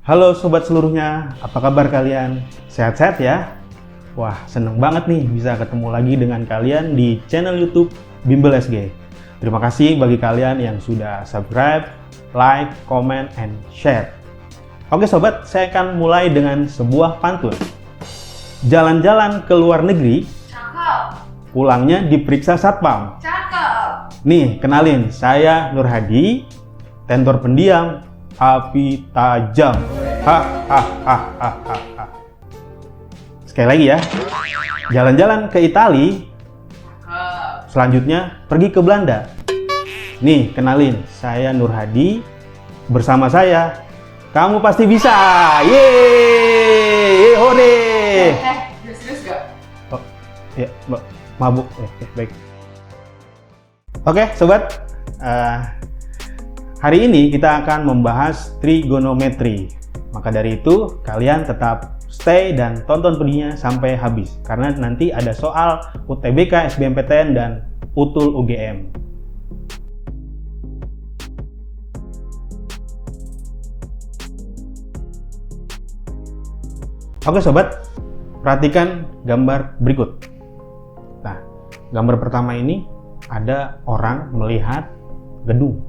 Halo sobat seluruhnya, apa kabar kalian? Sehat-sehat ya? Wah, seneng banget nih bisa ketemu lagi dengan kalian di channel YouTube Bimbel SG. Terima kasih bagi kalian yang sudah subscribe, like, comment, and share. Oke sobat, saya akan mulai dengan sebuah pantun. Jalan-jalan ke luar negeri, Cakep, pulangnya diperiksa satpam. cakep. Nih, kenalin, saya Nur Hadi, tentor pendiam, api tajam. Hahaha. Sekali lagi ya. Jalan-jalan ke Itali, Cakep. selanjutnya pergi ke Belanda. Nih, kenalin, saya Nur Hadi. Bersama saya, kamu pasti bisa. Yeay, hore. Udah serius gak? Oh, ya, mabuk. Baik. Oke, sobat. Hari ini kita akan membahas trigonometri. Maka dari itu, kalian tetap stay dan tonton videonya sampai habis. Karena nanti ada soal UTBK, SBMPTN, dan UTUL UGM. Oke sobat, perhatikan gambar berikut. Nah, gambar pertama ini ada orang melihat gedung.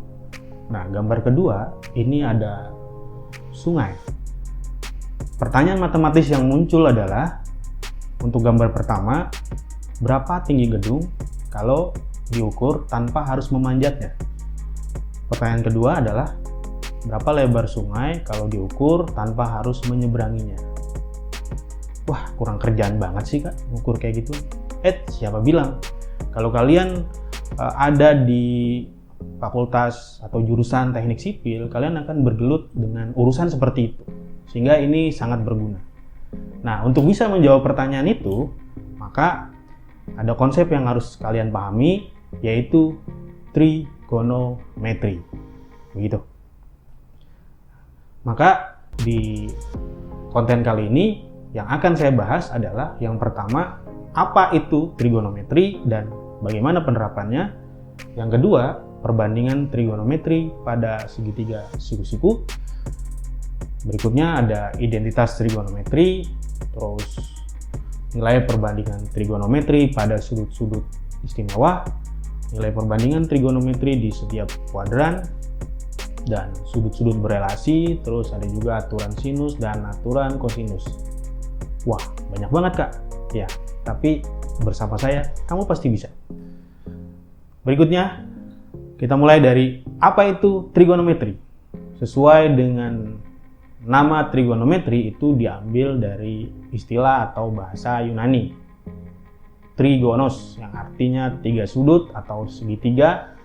Nah, gambar kedua ini ada sungai. Pertanyaan matematis yang muncul adalah, untuk gambar pertama, berapa tinggi gedung kalau diukur tanpa harus memanjatnya? Pertanyaan kedua adalah, berapa lebar sungai kalau diukur tanpa harus menyeberanginya? Wah, kurang kerjaan banget sih kak, ukur kayak gitu. Siapa bilang? Kalau kalian ada di fakultas atau jurusan teknik sipil, kalian akan bergelut dengan urusan seperti itu. Sehingga ini sangat berguna. Nah, untuk bisa menjawab pertanyaan itu, maka ada konsep yang harus kalian pahami, yaitu trigonometri. Begitu. Maka di konten kali ini yang akan saya bahas adalah yang pertama, apa itu trigonometri dan bagaimana penerapannya. Yang kedua, perbandingan trigonometri pada segitiga siku-siku. Berikutnya ada identitas trigonometri, terus nilai perbandingan trigonometri pada sudut-sudut istimewa, nilai perbandingan trigonometri di setiap kuadran, dan sudut-sudut berelasi, terus ada juga aturan sinus dan aturan kosinus. Wah, banyak banget kak. Ya, tapi bersama saya, kamu pasti bisa. Berikutnya, kita mulai dari apa itu trigonometri. Sesuai dengan nama trigonometri itu diambil dari istilah atau bahasa Yunani. Trigonos yang artinya tiga sudut atau segitiga.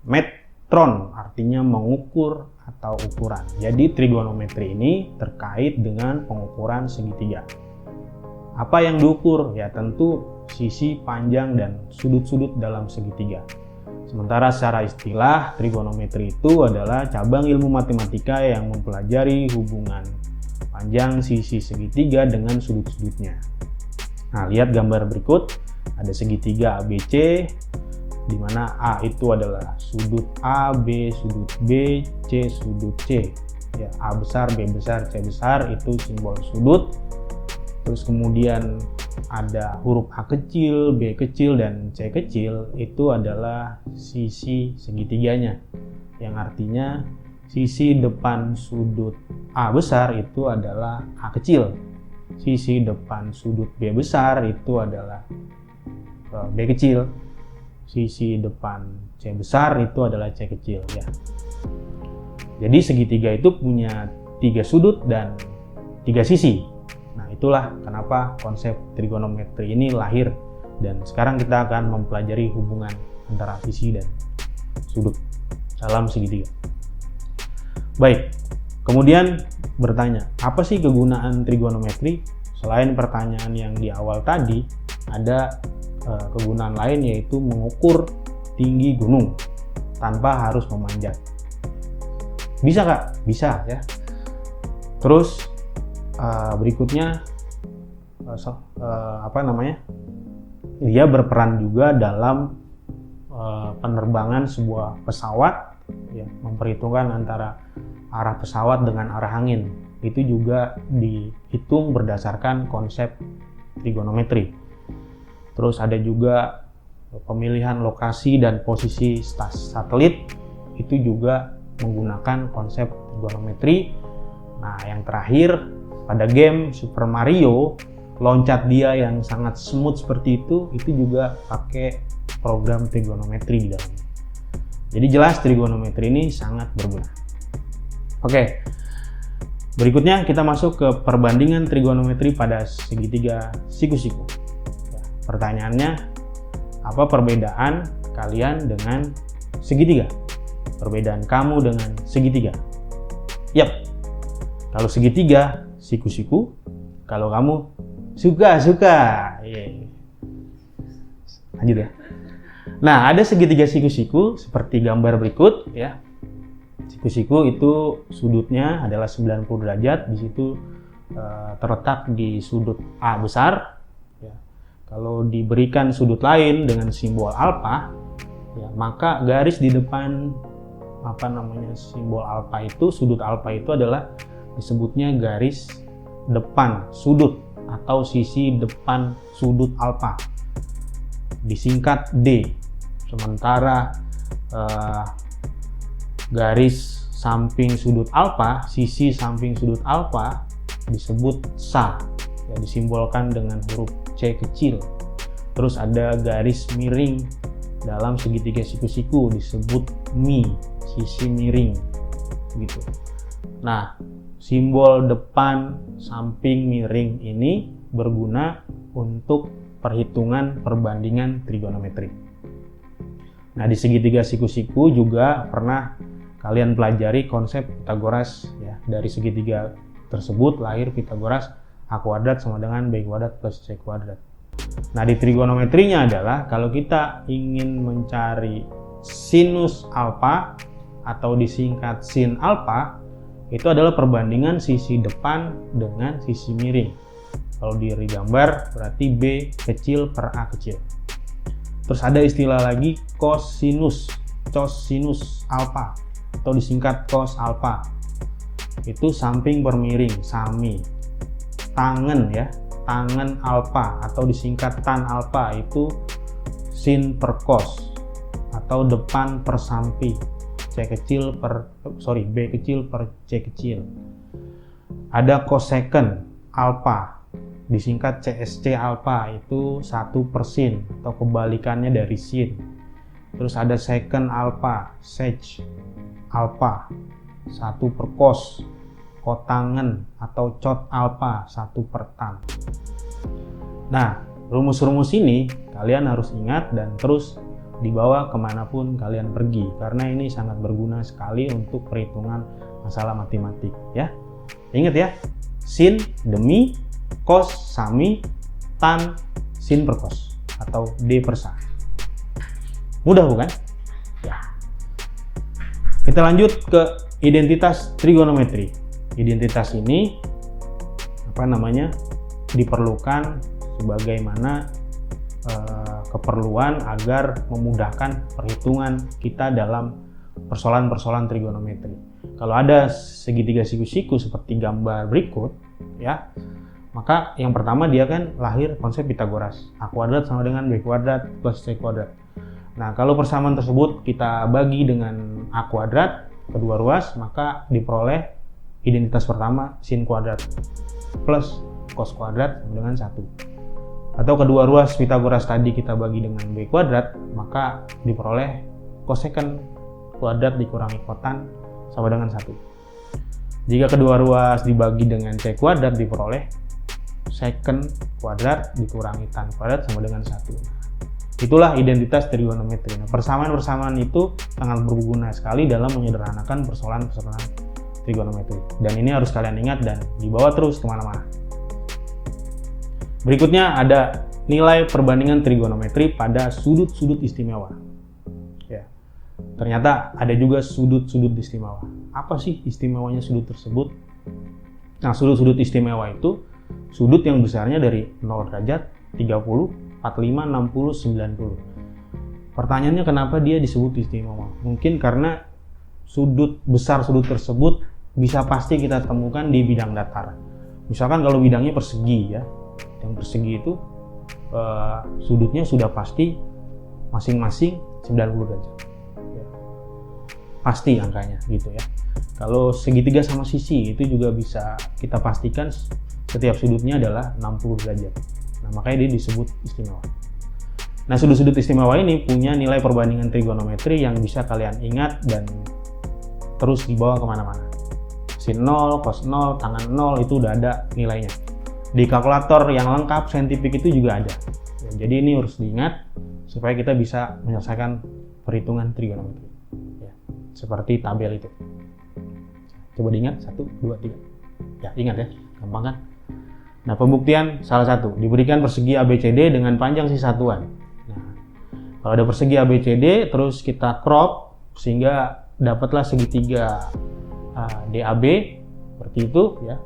Metron artinya mengukur atau ukuran. Jadi trigonometri ini terkait dengan pengukuran segitiga. Apa yang diukur? Ya tentu sisi, panjang, dan sudut-sudut dalam segitiga. Sementara secara istilah, trigonometri itu adalah cabang ilmu matematika yang mempelajari hubungan panjang sisi segitiga dengan sudut-sudutnya. Nah, lihat gambar berikut. Ada segitiga ABC, di mana A itu adalah sudut A, B sudut B, C sudut C. Ya, A besar, B besar, C besar itu simbol sudut. Terus kemudian ada huruf A kecil, B kecil, dan C kecil, itu adalah sisi segitiganya. Yang artinya sisi depan sudut A besar itu adalah A kecil. Sisi depan sudut B besar itu adalah B kecil. Sisi depan C besar itu adalah C kecil ya. Jadi segitiga itu punya 3 sudut dan 3 sisi. Nah, itulah kenapa konsep trigonometri ini lahir, dan sekarang kita akan mempelajari hubungan antara sisi dan sudut dalam segitiga. Baik, kemudian bertanya, apa sih kegunaan trigonometri? Selain pertanyaan yang di awal tadi, ada kegunaan lain, yaitu mengukur tinggi gunung tanpa harus memanjat. Bisa kak? Bisa ya. Terus berikutnya dia berperan juga dalam penerbangan sebuah pesawat, ya, memperhitungkan antara arah pesawat dengan arah angin. itu juga dihitung berdasarkan konsep trigonometri. Terus ada juga pemilihan lokasi dan posisi satelit, itu juga menggunakan konsep trigonometri. Nah, yang terakhir pada game Super Mario, loncat dia yang sangat smooth seperti itu juga pakai program trigonometri di dalamnya. Jadi jelas trigonometri ini sangat berguna. Oke, berikutnya kita masuk ke perbandingan trigonometri pada segitiga siku-siku. Pertanyaannya, apa perbedaan kalian dengan segitiga? Perbedaan kamu dengan segitiga? Yap, kalau segitiga siku-siku, kalau kamu suka-suka. Yeah. Lanjut ya. Nah, ada segitiga siku-siku seperti gambar berikut ya. Siku-siku itu sudutnya adalah 90 derajat, di situ terletak di sudut A besar. Ya. Kalau diberikan sudut lain dengan simbol alfa, ya, maka garis di depan simbol alfa itu, sudut alfa itu adalah disebutnya garis depan sudut atau sisi depan sudut alfa, disingkat D. Sementara garis samping sudut alfa, sisi samping sudut alfa disebut SA, ya, disimbolkan dengan huruf C kecil. Terus ada garis miring dalam segitiga siku-siku disebut MI, sisi miring gitu. Nah, simbol depan samping miring ini berguna untuk perhitungan perbandingan trigonometri. Nah, di segitiga siku-siku juga pernah kalian pelajari konsep Pythagoras ya. Dari segitiga tersebut lahir Pythagoras, A kuadrat sama dengan B kuadrat plus C kuadrat. Nah, di trigonometrinya adalah kalau kita ingin mencari sinus alfa atau disingkat sin alfa, itu adalah perbandingan sisi depan dengan sisi miring. Kalau di gambar berarti B kecil per A kecil. Terus ada istilah lagi cosinus alfa atau disingkat cos alfa. Itu samping per miring, sami. Tangen ya, tangen alfa atau disingkat tan alfa itu sin per cos atau depan per samping. B kecil per C kecil. Ada cosecant alfa, disingkat CSC alfa, itu 1/sin atau kebalikannya dari sin. Terus ada secant alfa, sec alfa, 1/cos, kotangen atau cot alfa, 1/tan. Nah, rumus-rumus ini kalian harus ingat dan terus dibawa kemanapun kalian pergi, karena ini sangat berguna sekali untuk perhitungan masalah matematik ya. Ingat ya, sin demi, cos sami, tan sin per cos atau D per sa. Mudah bukan? Ya. Kita lanjut ke identitas trigonometri. Identitas ini diperlukan sebagaimana keperluan agar memudahkan perhitungan kita dalam persoalan-persoalan trigonometri. Kalau ada segitiga siku-siku seperti gambar berikut ya, maka yang pertama dia kan lahir konsep Pythagoras, A kuadrat sama dengan B kuadrat plus C kuadrat. Nah, kalau persamaan tersebut kita bagi dengan A kuadrat kedua ruas, maka diperoleh identitas pertama sin kuadrat plus cos kuadrat sama dengan 1. Atau kedua ruas Pythagoras tadi kita bagi dengan B kuadrat, maka diperoleh cosecant kuadrat dikurangi kotan sama dengan 1. Jika kedua ruas dibagi dengan C kuadrat, diperoleh secant kuadrat dikurangi tan kuadrat sama dengan 1. Itulah identitas trigonometri. Nah, persamaan-persamaan itu sangat berguna sekali dalam menyederhanakan persoalan-persoalan trigonometri. Dan ini harus kalian ingat dan dibawa terus kemana-mana. Berikutnya ada nilai perbandingan trigonometri pada sudut-sudut istimewa. Ya. Ternyata ada juga sudut-sudut istimewa. Apa sih istimewanya sudut tersebut? Nah, sudut-sudut istimewa itu sudut yang besarnya dari 0 derajat, 30, 45, 60, 90. Pertanyaannya kenapa dia disebut istimewa? Mungkin karena sudut besar sudut tersebut bisa pasti kita temukan di bidang datar. Misalkan kalau bidangnya persegi ya, yang persegi itu sudutnya sudah pasti masing-masing 90 derajat. Pasti angkanya gitu ya. Kalau segitiga sama sisi itu juga bisa kita pastikan setiap sudutnya adalah 60 derajat. Nah, makanya dia disebut istimewa. Nah, sudut-sudut istimewa ini punya nilai perbandingan trigonometri yang bisa kalian ingat dan terus dibawa kemana-mana. Sin 0, cos 0, tangan 0 itu udah ada nilainya. Di kalkulator yang lengkap, saintifik itu juga ada. Ya, jadi ini harus diingat supaya kita bisa menyelesaikan perhitungan trigonometri. Ya, seperti tabel itu. Coba diingat, 1, 2, 3. Ya, ingat ya, gampang kan? Nah, pembuktian salah satu, diberikan persegi ABCD dengan panjang sisatuan. Nah, kalau ada persegi ABCD, terus kita crop sehingga dapatlah segitiga DAB seperti itu ya.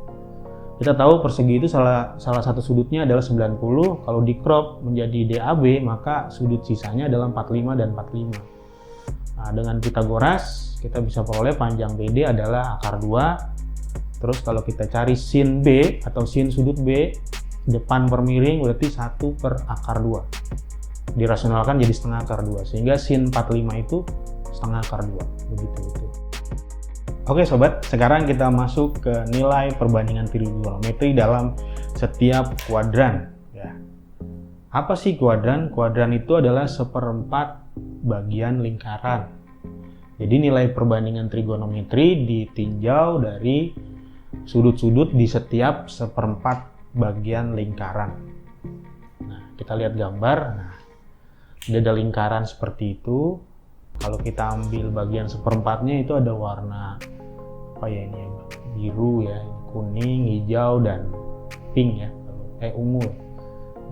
Kita tahu persegi itu salah satu sudutnya adalah 90. Kalau di crop menjadi DAB, maka sudut sisanya adalah 45 dan 45. Nah, dengan Pythagoras kita bisa peroleh panjang BD adalah akar 2. Terus kalau kita cari sin B atau sin sudut B depan per miring berarti 1 per akar 2. Dirasionalkan jadi setengah akar 2 sehingga sin 45 itu setengah akar 2. Begitu itu. Oke sobat, sekarang kita masuk ke nilai perbandingan trigonometri dalam setiap kuadran ya. Apa sih kuadran? Kuadran itu adalah seperempat bagian lingkaran. Jadi nilai perbandingan trigonometri ditinjau dari sudut-sudut di setiap seperempat bagian lingkaran. Nah, kita lihat gambar. Nah, ada lingkaran seperti itu. Kalau kita ambil bagian seperempatnya itu ada warna apa ya ini ya, biru ya, kuning, hijau dan pink ya, ungu ya.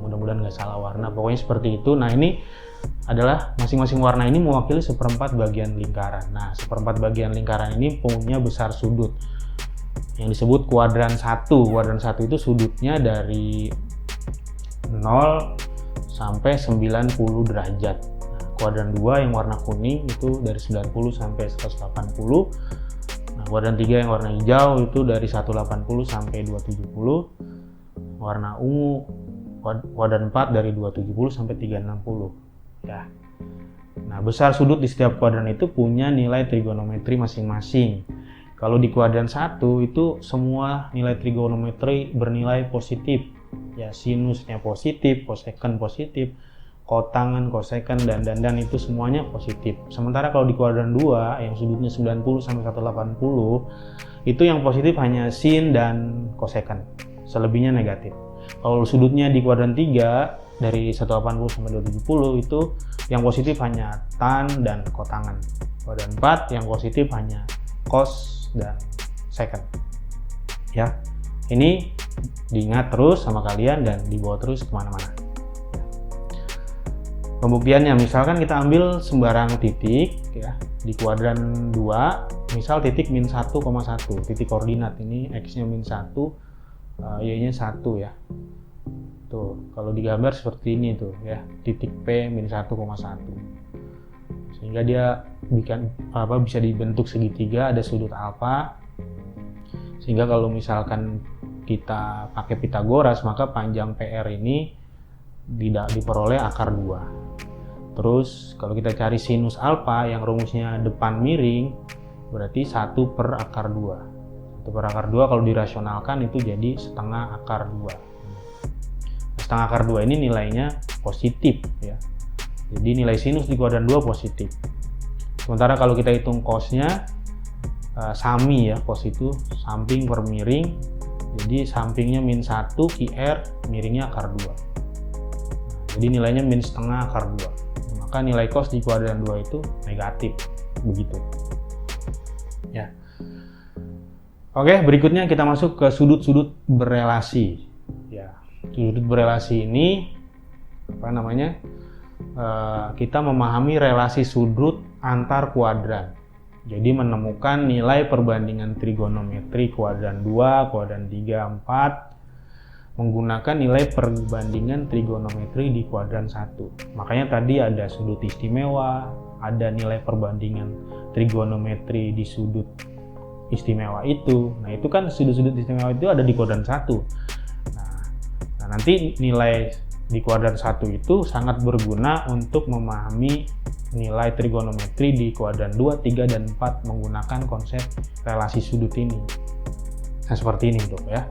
Mudah-mudahan nggak salah warna. Pokoknya seperti itu. Nah, ini adalah masing-masing warna ini mewakili seperempat bagian lingkaran. Nah, seperempat bagian lingkaran ini punya besar sudut yang disebut kuadran 1. Kuadran 1 itu sudutnya dari 0 sampai 90 derajat. Nah, kuadran 2 yang warna kuning itu dari 90 sampai 180. Nah, kuadran 3 yang warna hijau itu dari 180 sampai 270. Warna ungu kuadran 4 dari 270 sampai 360. Ya. Nah, besar sudut di setiap kuadran itu punya nilai trigonometri masing-masing. Kalau di kuadran 1 itu semua nilai trigonometri bernilai positif. Ya, sinusnya positif, kosekant positif, kotangan, kosekant dan itu semuanya positif. Sementara kalau di kuadran 2 yang sudutnya 90 sampai 180 itu yang positif hanya sin dan kosekant. Selebihnya negatif. Kalau sudutnya di kuadran 3 dari 180 sampai 270 itu yang positif hanya tan dan kotangan. Kuadran 4 yang positif hanya cos dan secant. Ya, ini diingat terus sama kalian dan dibawa terus kemana-mana. Pembuktiannya, misalkan kita ambil sembarang titik ya di kuadran 2, misal titik min 1,1, titik koordinat ini x-nya min 1, y-nya 1 ya. Tuh, kalau digambar seperti ini tuh ya, titik P min 1,1. Sehingga dia bisa dibentuk segitiga, ada sudut alfa. Sehingga kalau misalkan kita pakai Pythagoras, maka panjang PR ini diperoleh akar 2. Terus kalau kita cari sinus alfa yang rumusnya depan miring, berarti 1 per akar 2. 1 per akar 2 kalau dirasionalkan itu jadi setengah akar 2. Setengah akar 2 ini nilainya positif ya. Jadi nilai sinus di kuadran 2 positif. Sementara kalau kita hitung cosnya sami ya, cos itu samping per miring. Jadi sampingnya min 1 QR, miringnya akar 2. Jadi nilainya min setengah akar 2. Maka nilai cos di kuadran 2 itu negatif. Begitu. Ya. Oke, berikutnya kita masuk ke sudut-sudut berelasi. Ya. Sudut berelasi ini kita memahami relasi sudut antar kuadran. Jadi menemukan nilai perbandingan trigonometri kuadran 2, kuadran 3, 4 menggunakan nilai perbandingan trigonometri di kuadran 1. Makanya tadi ada sudut istimewa, ada nilai perbandingan trigonometri di sudut istimewa itu. Nah, itu kan sudut-sudut istimewa itu ada di kuadran 1. Nah, nanti nilai di kuadran 1 itu sangat berguna untuk memahami nilai trigonometri di kuadran 2, 3, dan 4 menggunakan konsep relasi sudut ini. Nah, seperti ini Bro ya.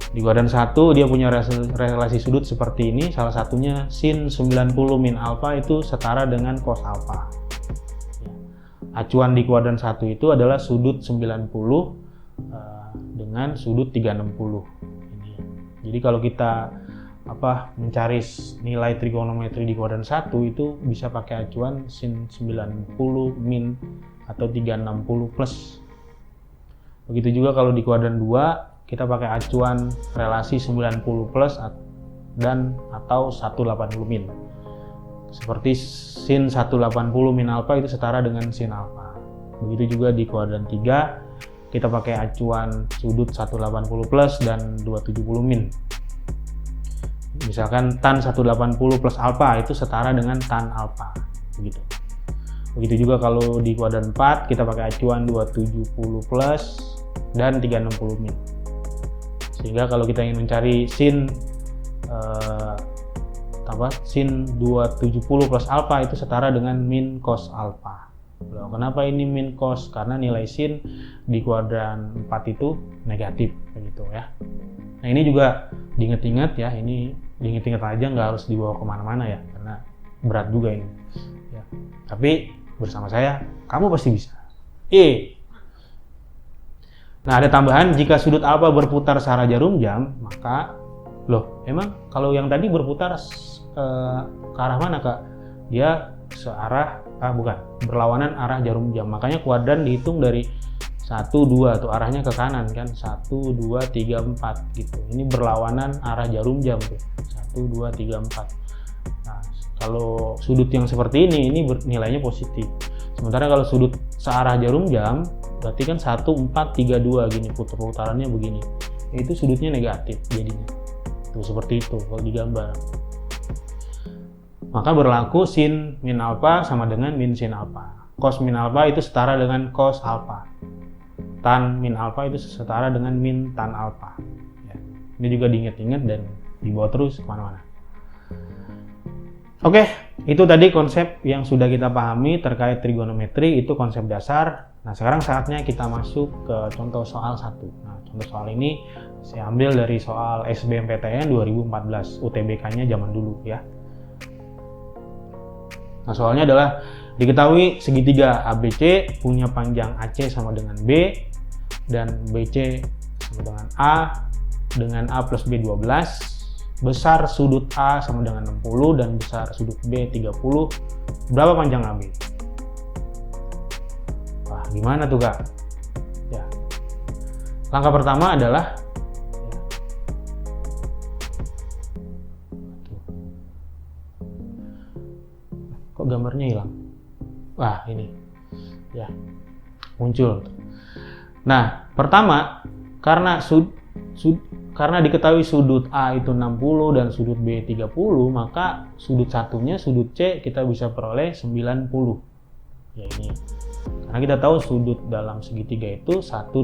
Di kuadran 1 dia punya relasi sudut seperti ini, salah satunya sin 90 min alfa itu setara dengan cos alfa. Acuan di kuadran 1 itu adalah sudut 90 dengan sudut 360 ini. Jadi kalau kita mencari nilai trigonometri di kuadran 1 itu bisa pakai acuan sin 90 min atau 360 plus. Begitu juga kalau di kuadran 2 kita pakai acuan relasi 90 plus dan atau 180 min. Seperti sin 180 min alfa itu setara dengan sin alfa. Begitu juga di kuadran 3 kita pakai acuan sudut 180 plus dan 270 min. Misalkan tan 180 plus alfa itu setara dengan tan alfa. Begitu juga kalau di kuadran 4 kita pakai acuan 270 plus dan 360 min. Sehingga kalau kita ingin mencari sin 270 plus alfa itu setara dengan min cos alfa. Kenapa ini min cos? Karena nilai sin di kuadran 4 itu negatif begitu ya. Nah, ini juga diingat-ingat ya, ini diingat-ingat aja, nggak harus dibawa kemana-mana ya, karena berat juga ini ya. Tapi bersama saya kamu pasti bisa. Nah, ada tambahan, jika sudut alfa berputar searah jarum jam, maka emang kalau yang tadi berputar ke arah mana Kak? Dia searah, berlawanan arah jarum jam. Makanya kuadran dihitung dari 1, 2 tuh arahnya ke kanan kan, 1, 2, 3, 4 gitu. Ini berlawanan arah jarum jam tuh, 1, 2, 3, 4. Nah, kalau sudut yang seperti ini nilainya positif. Sementara kalau sudut searah jarum jam berarti kan 1, 4, 3, 2 gini, putarannya begini. Itu sudutnya negatif jadinya. Tuh seperti itu kalau digambar. Maka berlaku sin min alfa sama dengan min sin alfa. Cos min alfa itu setara dengan cos alfa. Tan min alfa itu setara dengan min tan alfa. Ya. Ini juga diingat-ingat dan dibawa terus kemana-mana. Oke, itu tadi konsep yang sudah kita pahami terkait trigonometri, itu konsep dasar. Nah, sekarang saatnya kita masuk ke contoh soal 1. Nah, contoh soal ini saya ambil dari soal SBMPTN 2014, UTBK-nya zaman dulu ya. Nah, soalnya adalah diketahui segitiga ABC punya panjang AC sama dengan B dan BC sama dengan A dengan A plus B 12. Besar sudut A sama dengan 60 dan besar sudut B 30. Berapa panjang AB? Wah, gimana tuh Kak? Ya. Langkah pertama adalah kok gambarnya hilang? Wah, ini. Ya. Muncul. Nah, pertama karena karena diketahui sudut A itu 60 dan sudut B 30, maka sudut satunya, sudut C, kita bisa peroleh 90. Ya ini. Karena kita tahu sudut dalam segitiga itu 180.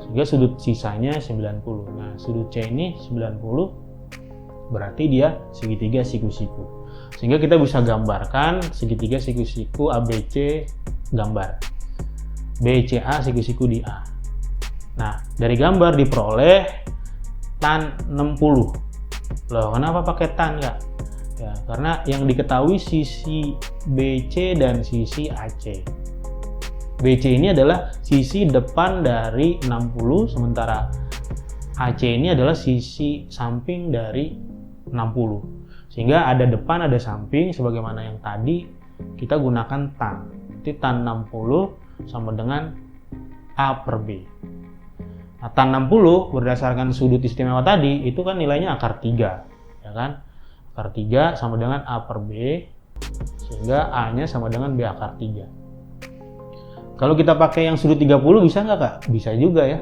Sehingga sudut sisanya 90. Nah, sudut C ini 90, berarti dia segitiga siku-siku. Sehingga kita bisa gambarkan segitiga siku-siku ABC gambar. BCA siku-siku di A. Nah, dari gambar diperoleh tan 60. Loh, kenapa pakai tan Kak? Ya, karena yang diketahui sisi BC dan sisi AC. BC ini adalah sisi depan dari 60, sementara AC ini adalah sisi samping dari 60. Sehingga ada depan, ada samping, sebagaimana yang tadi kita gunakan tan. Jadi tan 60 sama dengan A per B. Nah, tan 60 berdasarkan sudut istimewa tadi itu kan nilainya akar 3, ya kan? Akar 3 sama dengan A per B, sehingga A-nya sama dengan B akar 3. Kalau kita pakai yang sudut 30 bisa nggak Kak? Bisa juga ya.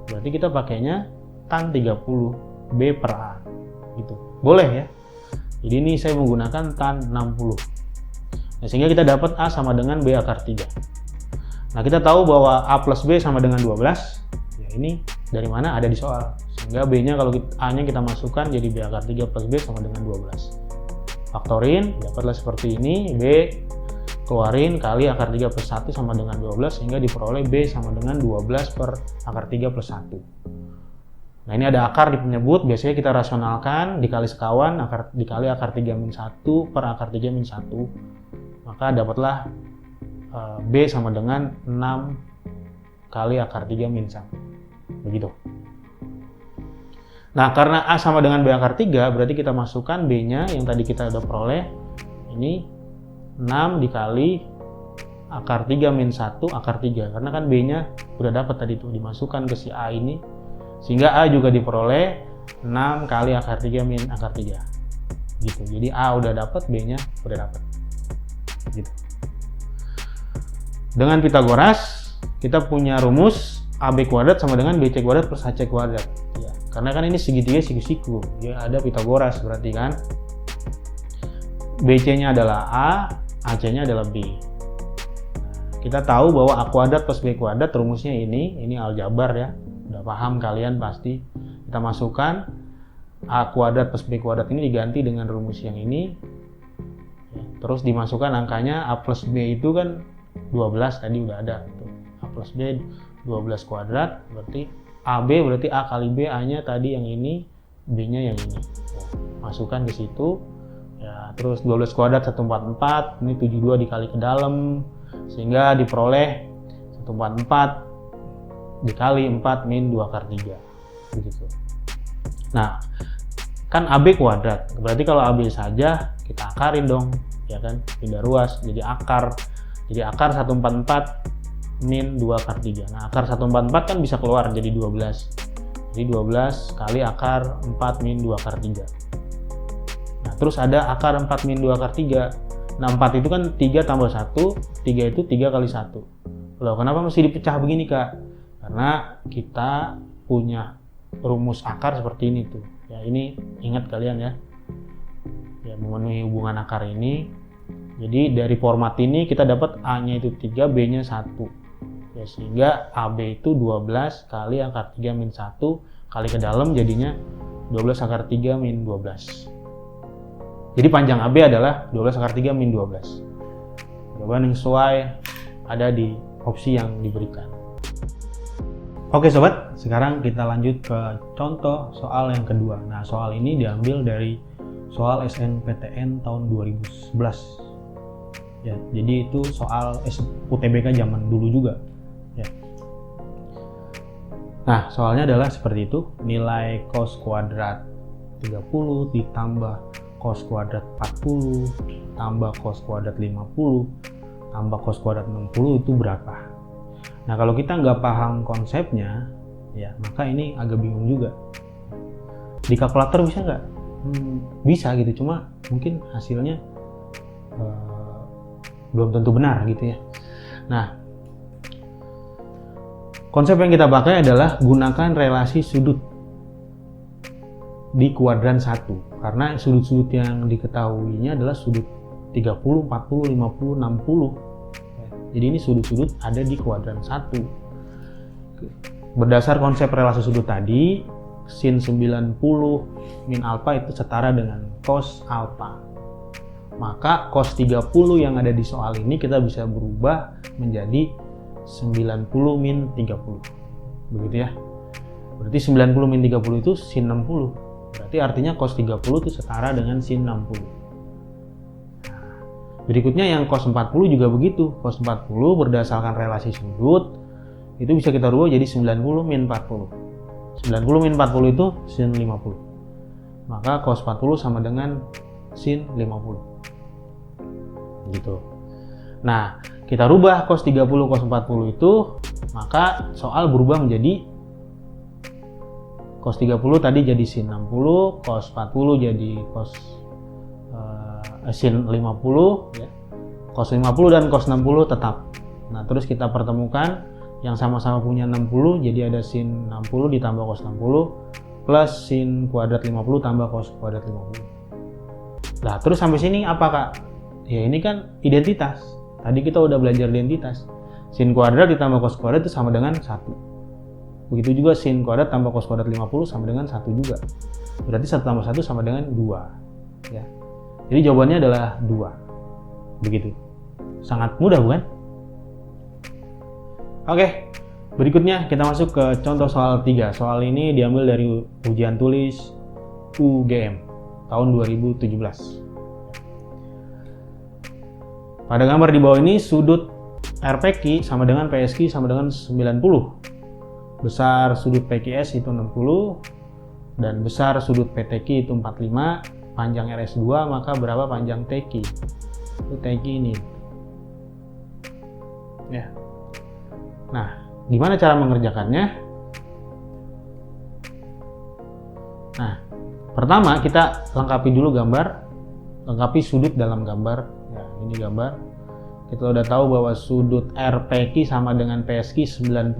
Berarti kita pakainya tan 30 B per A, gitu. Boleh ya. Jadi ini saya menggunakan tan 60. Nah, sehingga kita dapat A sama dengan B akar 3. Nah, kita tahu bahwa A plus B sama dengan 12. Ya, ini dari mana? Ada di soal. Sehingga B-nya kalau A-nya kita masukkan jadi B akar 3 plus B sama dengan 12. Faktorin, dapatlah seperti ini. B keluarin kali akar 3 plus 1 sama dengan 12, sehingga diperoleh B sama dengan 12 per akar 3 plus 1. Nah, ini ada akar di penyebut, biasanya kita rasionalkan, dikali sekawan, dikali akar 3 min 1 per akar 3 min 1. Maka dapatlah B sama dengan 6 kali akar 3 min 1. Begitu. Nah, karena A sama dengan B akar 3, berarti kita masukkan B-nya yang tadi kita udah peroleh. Ini 6 dikali akar 3 min 1 akar 3. Karena kan B-nya udah dapat tadi tuh, dimasukkan ke si A ini. Sehingga A juga diperoleh 6 kali akar 3 min akar 3. Gitu. Jadi A udah dapat, B-nya udah dapat. Gitu. Dengan Pitagoras, kita punya rumus AB kuadrat sama dengan BC kuadrat plus AC kuadrat. Ya, karena kan ini segitiga siku-siku, ya ada Pitagoras berarti kan. BC-nya adalah A, AC-nya adalah B. Kita tahu bahwa A kuadrat plus B kuadrat rumusnya ini aljabar ya. Udah paham kalian pasti. Kita masukkan A kuadrat plus B kuadrat ini diganti dengan rumus yang ini. Ya, terus dimasukkan angkanya A plus B itu kan 12 tadi udah ada. A plus B 12 kuadrat berarti AB berarti A kali B, A-nya tadi yang ini, B-nya yang ini. Masukkan ke situ. Ya, terus 12 kuadrat 144, ini 72 dikali ke dalam sehingga diperoleh 144 dikali 4 min 2 akar 3. Begitu. Nah, kan AB kuadrat. Berarti kalau AB saja kita akarin dong, ya kan? Pindah ruas jadi akar. Jadi akar 144 min 2 akar 3. Nah, akar 144 kan bisa keluar jadi 12. Jadi 12 kali akar 4 min 2 akar 3. Nah, terus ada akar 4 min 2 akar 3. Nah, 4 itu kan 3 tambah 1, 3 itu 3 kali 1. Loh, kenapa mesti dipecah begini, Kak? Karena kita punya rumus akar seperti ini tuh. Ya, ini ingat kalian ya. Ya, memenuhi hubungan akar ini. Jadi dari format ini kita dapat A-nya itu 3, B-nya 1. Ya, sehingga AB itu 12 kali akar 3 min 1 kali ke dalam jadinya 12 akar 3 min 12. Jadi panjang AB adalah 12 akar 3 min 12. Jawaban yang sesuai ada di opsi yang diberikan. Oke sobat, sekarang kita lanjut ke contoh soal yang kedua. Nah, soal ini diambil dari soal SNPTN tahun 2011. Ya, jadi itu soal UTBK zaman dulu juga. Ya. Nah, soalnya adalah seperti itu. Nilai cos kuadrat 30 ditambah cos kuadrat 40 tambah cos kuadrat 50 tambah cos kuadrat 60 itu berapa? Nah, kalau kita nggak paham konsepnya, ya maka ini agak bingung juga. Di kalkulator bisa nggak? Bisa gitu, cuma mungkin hasilnya belum tentu benar gitu ya. Nah, konsep yang kita pakai adalah gunakan relasi sudut di kuadran 1. Karena sudut-sudut yang diketahuinya adalah sudut 30, 40, 50, 60. Jadi ini sudut-sudut ada di kuadran 1. Berdasar konsep relasi sudut tadi, sin 90 min alfa itu setara dengan cos alfa. Maka cos 30 yang ada di soal ini kita bisa berubah menjadi 90 min 30. Begitu ya. Berarti 90 min 30 itu sin 60. Berarti artinya cos 30 itu setara dengan sin 60. Nah, berikutnya yang cos 40 juga begitu. Cos 40 berdasarkan relasi sudut itu bisa kita rubah jadi 90 min 40. 90 min 40 itu sin 50. Maka cos 40 sama dengan sin 50. Gitu. Nah, kita rubah cos 30 cos 40 itu, maka soal berubah menjadi cos 30 tadi jadi sin 60, cos 40 jadi cos sin 50 ya. Cos 50 dan cos 60 tetap. Nah, terus kita pertemukan yang sama-sama punya 60, jadi ada sin 60 ditambah cos 60 plus sin kuadrat 50 tambah cos kuadrat 50. Nah, terus sampai sini apa, Kak? Ya, ini kan identitas. Tadi kita udah belajar identitas. Sin kuadrat ditambah cos kuadrat itu sama dengan 1. Begitu juga sin kuadrat tambah cos kuadrat 50 sama dengan 1 juga. Berarti 1 tambah 1 sama dengan 2. Ya. Jadi jawabannya adalah 2. Begitu. Sangat mudah bukan? Oke, berikutnya kita masuk ke contoh soal 3. Soal ini diambil dari ujian tulis UGM tahun 2017. Pada gambar di bawah ini sudut RPQ sama dengan PSQ sama dengan 90. Besar sudut PQS itu 60 dan besar sudut PTQ itu 45. Panjang RS2, maka berapa panjang TQ? Itu TQ ini. Ya. Nah, gimana cara mengerjakannya? Nah, pertama kita lengkapi dulu gambar, lengkapi sudut dalam gambar. Ya, ini gambar. Kita udah tahu bahwa sudut RPQ sama dengan PSQ 90.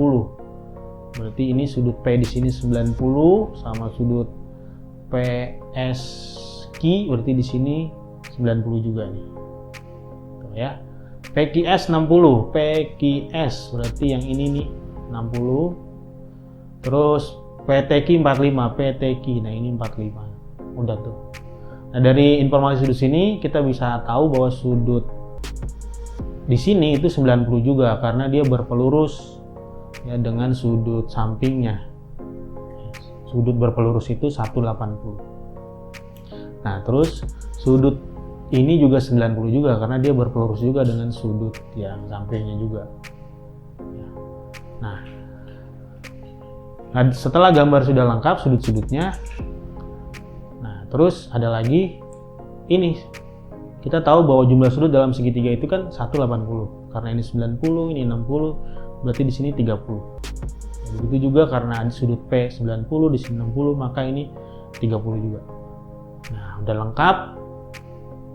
Berarti ini sudut P di sini 90 sama sudut PSQ berarti di sini 90 juga nih. Tuh ya. PQS 60, PQS berarti yang ini nih 60. Terus PTQ 45, PTQ. Nah, ini 45. Udah tuh. Nah, dari informasi sudut sini kita bisa tahu bahwa sudut di sini itu 90 juga karena dia berpelurus ya dengan sudut sampingnya. Sudut berpelurus itu 180. Nah, terus sudut ini juga 90 juga karena dia berpelurus juga dengan sudut yang sampingnya juga. Nah, setelah gambar sudah lengkap sudut-sudutnya, nah terus ada lagi ini. Kita tahu bahwa jumlah sudut dalam segitiga itu kan 180. Karena ini 90, ini 60, berarti di sini 30. Begitu juga karena ada sudut P 90, di sini 60, maka ini 30 juga. Nah, udah lengkap.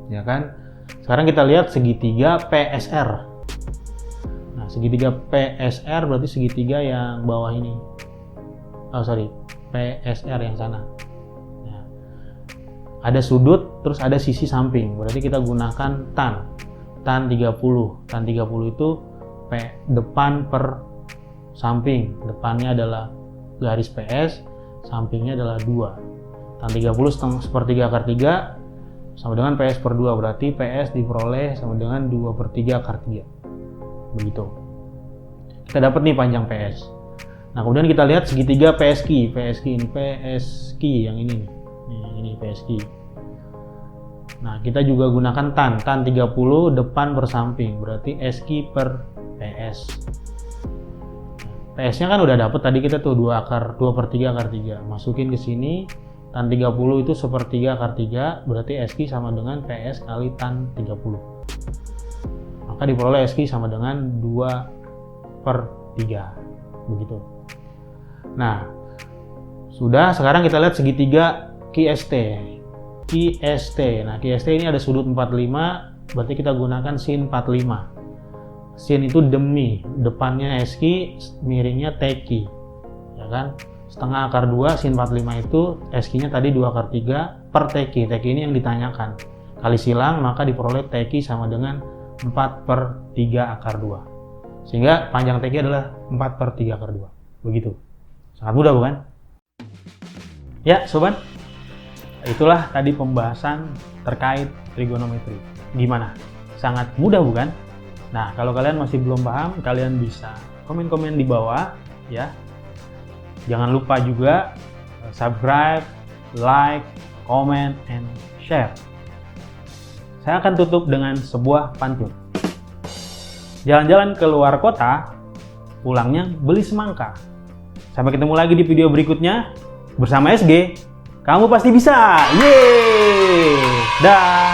Ya kan? Sekarang kita lihat segitiga PSR. Nah, segitiga PSR berarti segitiga yang bawah ini. Oh, sorry. PSR yang sana. Nah, ada sudut, terus ada sisi samping. Berarti kita gunakan tan. Tan 30. Tan 30 itu P depan per samping. Depannya adalah garis PS, sampingnya adalah 2. Tan 30 sepertiga akar 3 sama dengan PS per 2, berarti PS diperoleh sama dengan 2/3 akar 3. Begitu. Kita dapat nih panjang PS. Nah, kemudian kita lihat segitiga PSQ. PSQ ini PSQ yang ini nih. Ini PSQ. Nah, kita juga gunakan tan 30 depan per samping, berarti SQ per PS. PS-nya kan udah dapet tadi kita tuh 2/3 akar 3. Masukin ke sini. Tan 30 itu 1/3 akar 3, berarti SQ sama dengan PS kali tan 30. Maka diperoleh SQ sama dengan 2/3. Begitu. Nah, sudah, sekarang kita lihat segitiga QST. QST. Nah, QST ini ada sudut 45, berarti kita gunakan sin 45. Sin itu demi, depannya SQ, miringnya TQ. Ya kan? Setengah akar 2 sin 45 itu SQ-nya tadi 2/3 per TQ. TQ ini yang ditanyakan. Kali silang maka diperoleh TQ sama dengan 4/3 akar 2. Sehingga panjang TQ adalah 4/3 akar 2. Begitu. Sangat mudah bukan? Ya, sobat. Itulah tadi pembahasan terkait trigonometri. Gimana? Sangat mudah bukan? Nah, kalau kalian masih belum paham, kalian bisa komen-komen di bawah ya. Jangan lupa juga subscribe, like, comment, and share. Saya akan tutup dengan sebuah pantun. Jalan-jalan ke luar kota, pulangnya beli semangka. Sampai ketemu lagi di video berikutnya. Bersama SG, kamu pasti bisa. Yeay! Dah!